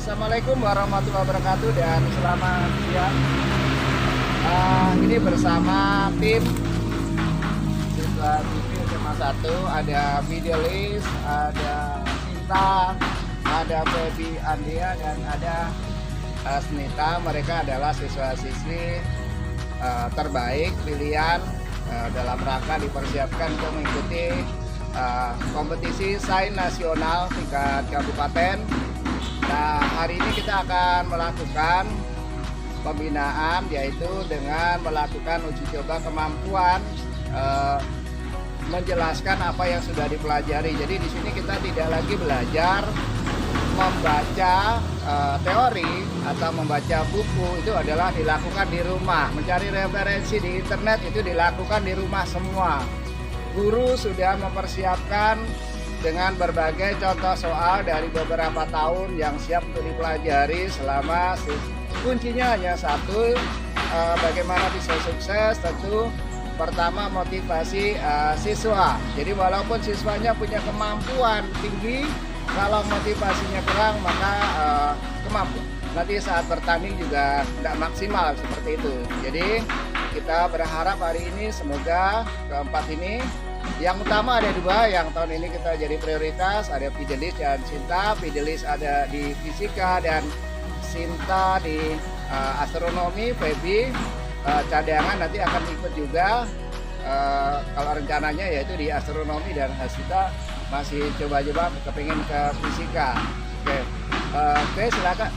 Assalamualaikum warahmatullahi wabarakatuh dan selamat siang. Ini bersama tim siswa TV SMA 1, ada Fidelis, ada Sinta, ada Baby Andia, dan ada Snita. Mereka adalah siswa-siswi terbaik pilihan dalam rangka dipersiapkan untuk mengikuti kompetisi sains nasional tingkat kabupaten. Nah, hari ini kita akan melakukan pembinaan, yaitu dengan melakukan uji coba kemampuan menjelaskan apa yang sudah dipelajari. Jadi di sini kita tidak lagi belajar membaca teori atau membaca buku, itu adalah dilakukan di rumah. Mencari referensi di internet itu dilakukan di rumah semua. Guru sudah mempersiapkan dengan berbagai contoh soal dari beberapa tahun yang siap untuk dipelajari selama kuncinya hanya satu, bagaimana bisa sukses. Tentu pertama motivasi siswa. Jadi walaupun siswanya punya kemampuan tinggi, kalau motivasinya kurang maka kemampuan nanti saat bertanding juga tidak maksimal seperti itu. Jadi kita berharap hari ini semoga keempat ini, yang utama ada dua yang tahun ini kita jadi prioritas, ada Fidelis dan Sinta. Fidelis ada di fisika dan Sinta di astronomi. Baby cadangan nanti akan ikut juga kalau rencananya yaitu di astronomi, dan Hasita masih coba-coba kepingin ke fisika. Oke, silakan.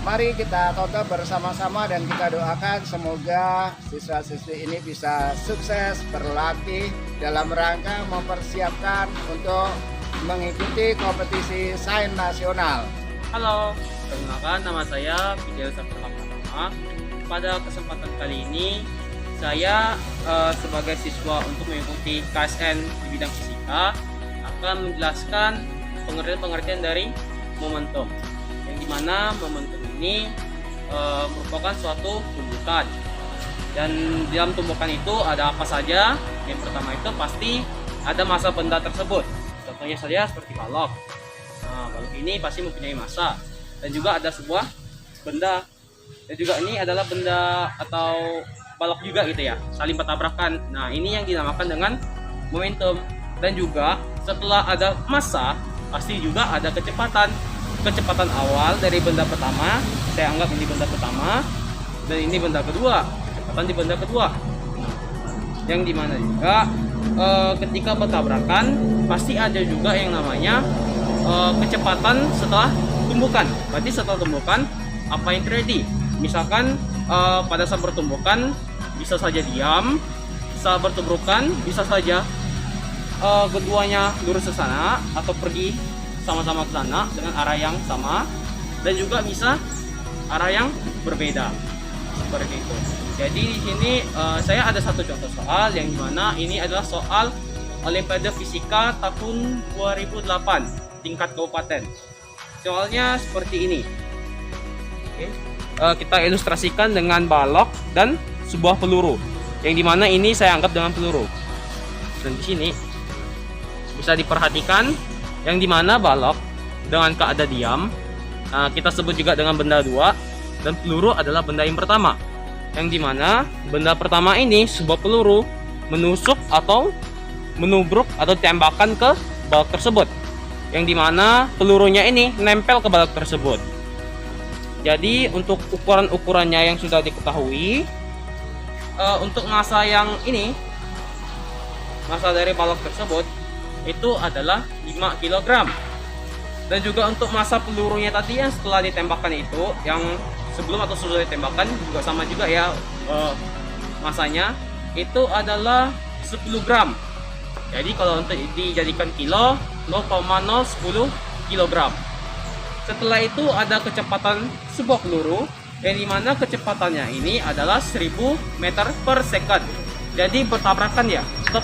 Mari kita tonton bersama-sama dan kita doakan semoga siswa-siswi ini bisa sukses berlatih dalam rangka mempersiapkan untuk mengikuti kompetisi sains nasional. Halo, perkenalkan nama saya Fidelis Pratama. Pada kesempatan kali ini saya sebagai siswa untuk mengikuti KSN di bidang fisika akan menjelaskan pengertian dari momentum, yang dimana momentum ini merupakan suatu tumbukan, dan di dalam tumbukan itu ada apa saja. Yang pertama itu pasti ada massa benda tersebut, contohnya saja seperti balok. Nah, balok ini pasti mempunyai massa, dan juga ada sebuah benda, dan juga ini adalah benda atau balok juga gitu ya, saling bertabrakan. Nah, ini yang dinamakan dengan momentum. Dan juga setelah ada massa pasti juga ada kecepatan awal dari benda pertama. Saya anggap ini benda pertama dan ini benda kedua, kecepatan di benda kedua, yang dimana juga ketika bertabrakan pasti ada juga yang namanya kecepatan setelah tumbukan. Berarti setelah tumbukan apa yang terjadi, misalkan pada saat bertumbukan bisa saja diam, saat bertumbukan bisa saja keduanya lurus ke sana atau pergi sama-sama ke sana dengan arah yang sama, dan juga bisa arah yang berbeda seperti itu. Jadi di sini saya ada satu contoh soal yang dimana ini adalah soal Olimpiade Fisika tahun 2008 tingkat kabupaten. Soalnya seperti ini. Oke. Kita ilustrasikan dengan balok dan sebuah peluru, yang dimana ini saya anggap dengan peluru. Dan di sini bisa diperhatikan yang dimana balok dengan keadaan diam kita sebut juga dengan benda dua, dan peluru adalah benda yang pertama, yang dimana benda pertama ini sebuah peluru menusuk atau menubruk atau tembakan ke balok tersebut, yang dimana pelurunya ini nempel ke balok tersebut. Jadi untuk ukuran-ukurannya yang sudah diketahui, untuk massa yang ini, massa dari balok tersebut itu adalah 5 kg. Dan juga untuk massa pelurunya tadi yang setelah ditembakkan itu, yang sebelum atau sesudah ditembakkan juga sama juga ya, massanya itu adalah 10 gram. Jadi kalau untuk dijadikan kilo, 0,010 kg. Setelah itu ada kecepatan sebuah peluru, yang dimana kecepatannya ini adalah 1000 meter per second. Jadi bertabrakan ya, tetap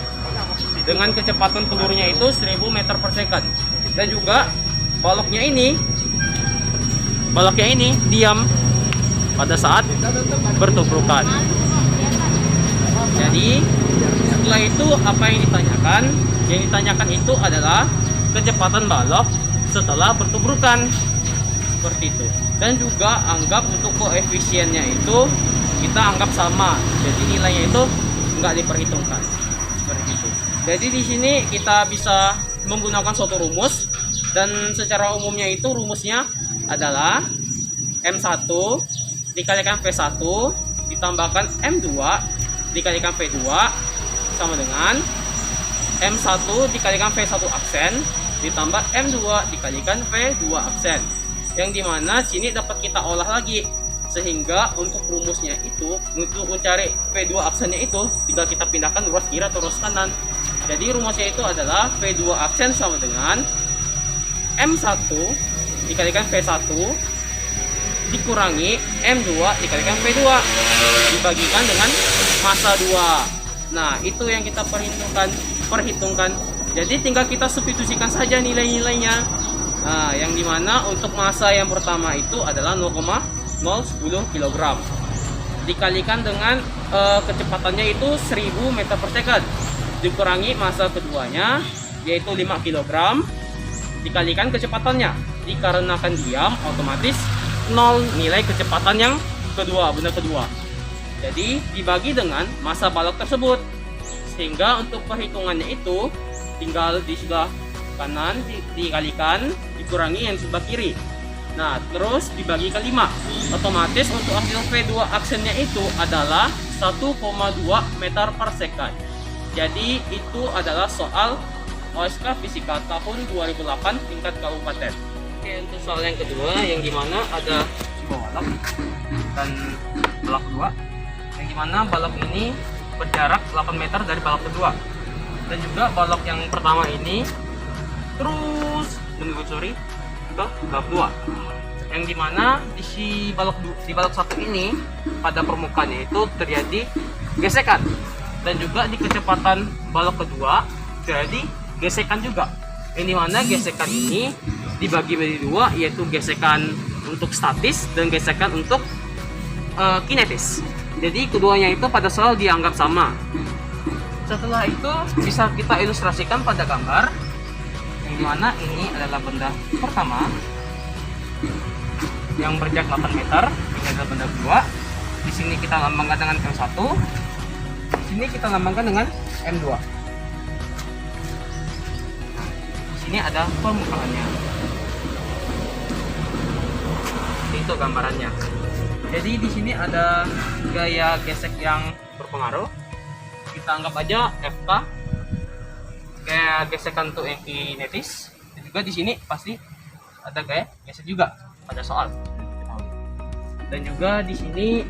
dengan kecepatan pelurunya itu 1000 meter per second. Dan juga baloknya ini diam pada saat bertumbukan. Jadi setelah itu apa yang ditanyakan? Yang ditanyakan itu adalah kecepatan balok setelah bertumbukan. seperti itu. Dan juga anggap untuk koefisiennya itu kita anggap sama, jadi nilainya itu nggak diperhitungkan seperti itu. Jadi di sini kita bisa menggunakan suatu rumus, dan secara umumnya itu rumusnya adalah M1 dikalikan V1 ditambahkan M2 dikalikan V2 sama dengan M1 dikalikan V1 aksen ditambah M2 dikalikan V2 aksen, yang dimana sini dapat kita olah lagi, sehingga untuk rumusnya itu, untuk mencari V2 aksennya itu tinggal kita pindahkan ruas kiri atau ruas kanan. Jadi rumusnya itu adalah V2 aksen sama dengan M1 dikalikan V1 dikurangi M2 dikalikan V2 dibagikan dengan massa 2. Nah, itu yang kita perhitungkan. Jadi tinggal kita substitusikan saja nilai-nilainya. Nah, yang dimana untuk massa yang pertama itu adalah 0,010 kg dikalikan dengan kecepatannya itu 1000 meter per second dikurangi massa keduanya yaitu 5 kg dikalikan kecepatannya, dikarenakan diam otomatis 0 nilai kecepatan yang kedua, benda kedua. Jadi dibagi dengan massa balok tersebut, sehingga untuk perhitungannya itu tinggal di sebelah kanan dikalikan dikurangi yang sebelah kiri. Nah, terus dibagi ke 5. Otomatis untuk hasil V2 aksennya itu adalah 1,2 meter per second. Jadi itu adalah soal OSK Fisika tahun 2008 tingkat kabupaten. Oke, untuk soal yang kedua yang dimana ada sebuah balok dan balok kedua, yang dimana balok ini berjarak 8 meter dari balok kedua, dan juga balok yang pertama ini terus menelusuri ke balok 2, yang dimana di balok satu ini pada permukaannya itu terjadi gesekan, dan juga di kecepatan balok kedua terjadi gesekan juga, yang dimana gesekan ini dibagi menjadi dua, yaitu gesekan untuk statis dan gesekan untuk kinetis. Jadi keduanya itu pada selalu dianggap sama. Setelah itu bisa kita ilustrasikan pada gambar, yang dimana ini adalah benda pertama yang berjarak 8 meter, ini adalah benda kedua. Di sini kita lambangkan dengan M1, di sini kita lambangkan dengan M2. Ini ada permukaannya. Itu gambarannya. Jadi di sini ada gaya gesek yang berpengaruh. Kita anggap aja FK, gaya gesekan untuk yang kinetis. Dan juga di sini pasti ada gaya gesek juga pada soal. Dan juga di sini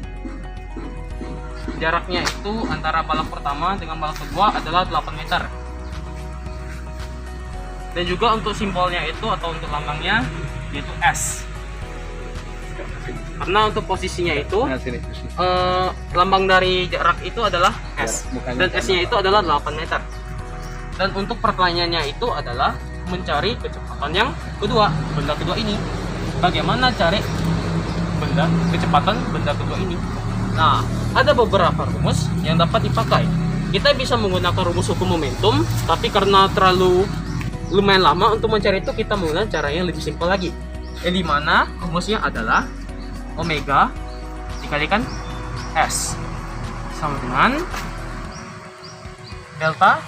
jaraknya itu antara balok pertama dengan balok kedua adalah 8 meter. Dan juga untuk simbolnya itu atau untuk lambangnya yaitu S, karena untuk posisinya itu lambang dari jarak itu adalah S, dan S nya itu adalah 8 meter. Dan untuk pertanyaannya itu adalah mencari kecepatan yang kedua, benda kedua ini. Bagaimana cari kecepatan benda kedua ini? Nah, ada beberapa rumus yang dapat dipakai. Kita bisa menggunakan rumus hukum momentum, tapi karena terlalu lumayan lama untuk mencari itu, kita menggunakan cara yang lebih simpel lagi, yang dimana rumusnya adalah omega dikalikan S sama dengan delta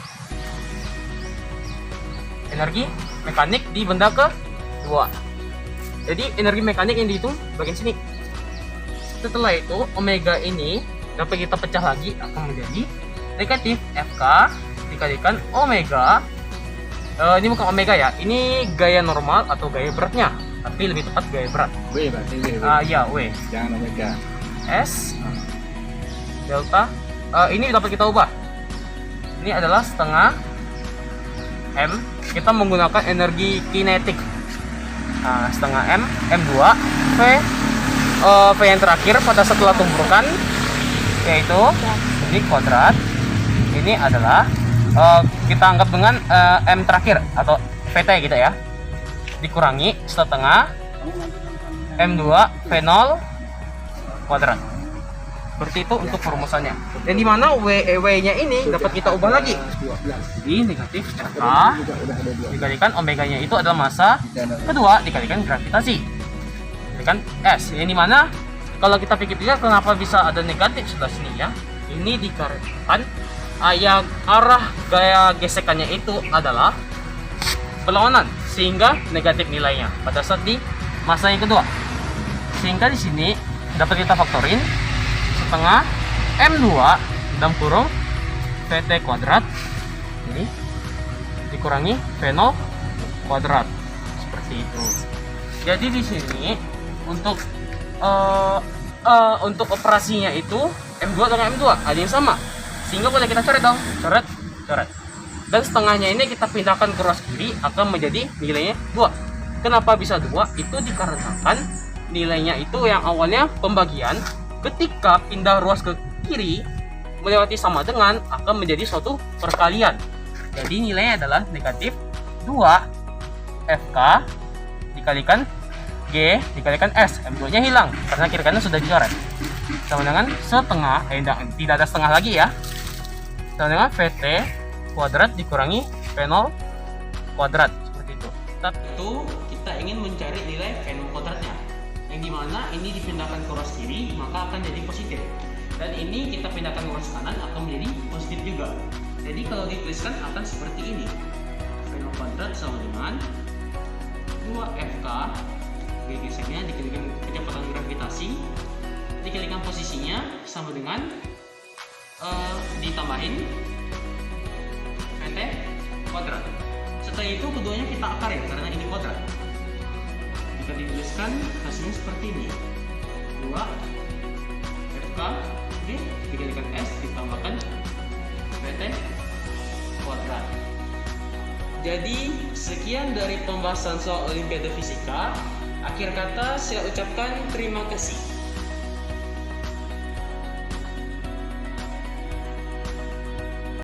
energi mekanik di benda kedua. Jadi energi mekanik yang dihitung bagian sini. Setelah itu omega ini dapat kita pecah lagi, akan menjadi negatif FK dikalikan omega. Ini bukan omega ya, ini gaya normal atau gaya beratnya, tapi lebih tepat gaya berat. W berarti W. Ya, W. Jangan omega. S delta. Ini dapat kita ubah. Ini adalah setengah M. Kita menggunakan energi kinetik. Nah, setengah M, M2, V. V yang terakhir pada setelah tumpukan, yaitu ini kuadrat. Ini adalah kita anggap dengan M terakhir atau VT gitu ya, dikurangi setengah M2 V0 kuadrat. Seperti itu untuk perumusannya. Dan dimana W nya ini dapat kita ubah lagi. Jadi negatif FK dikalikan omeganya itu adalah massa kedua dikalikan gravitasi. dikalikan S. Yang dimana kalau kita pikir-pikir kenapa bisa ada negatif sebelah sini ya? Ini dikarenakan arah gaya gesekannya itu adalah berlawanan, sehingga negatif nilainya pada saat di masa yang kedua. Sehingga di sini dapat kita faktorin setengah M2 dalam kurung VT kuadrat ini dikurangi V0 kuadrat seperti itu. Jadi di sini untuk operasinya itu M2 dengan M2 ada yang sama, sehingga boleh kita coret dong, coret. Dan setengahnya ini kita pindahkan ke ruas kiri akan menjadi nilainya 2. Kenapa bisa 2? Itu dikarenakan nilainya itu yang awalnya pembagian, ketika pindah ruas ke kiri melewati sama dengan akan menjadi suatu perkalian. Jadi nilainya adalah negatif 2 FK dikalikan G dikalikan S. M2 nya hilang karena kiri kanan sudah dicoret, sama dengan setengah, tidak ada setengah lagi ya, sama dengan VT kuadrat dikurangi V0 kuadrat seperti itu. Tapi itu kita ingin mencari nilai V0 kuadratnya, yang dimana ini dipindahkan ke ruas kiri maka akan jadi positif, dan ini kita pindahkan ke ruas kanan akan menjadi positif juga. Jadi kalau dituliskan akan seperti ini, V0 kuadrat sama dengan 2FK geseknya dikalikan kecepatan gravitasi dikalikan posisinya sama dengan ditambahin VT kuadrat. Setelah itu keduanya kita akarin karena ini kuadrat. Jika dituliskan hasilnya seperti ini, 2 FK G dikalikan S ditambahkan VT kuadrat. Jadi sekian dari pembahasan soal Olimpiade Fisika. Akhir kata saya ucapkan terima kasih.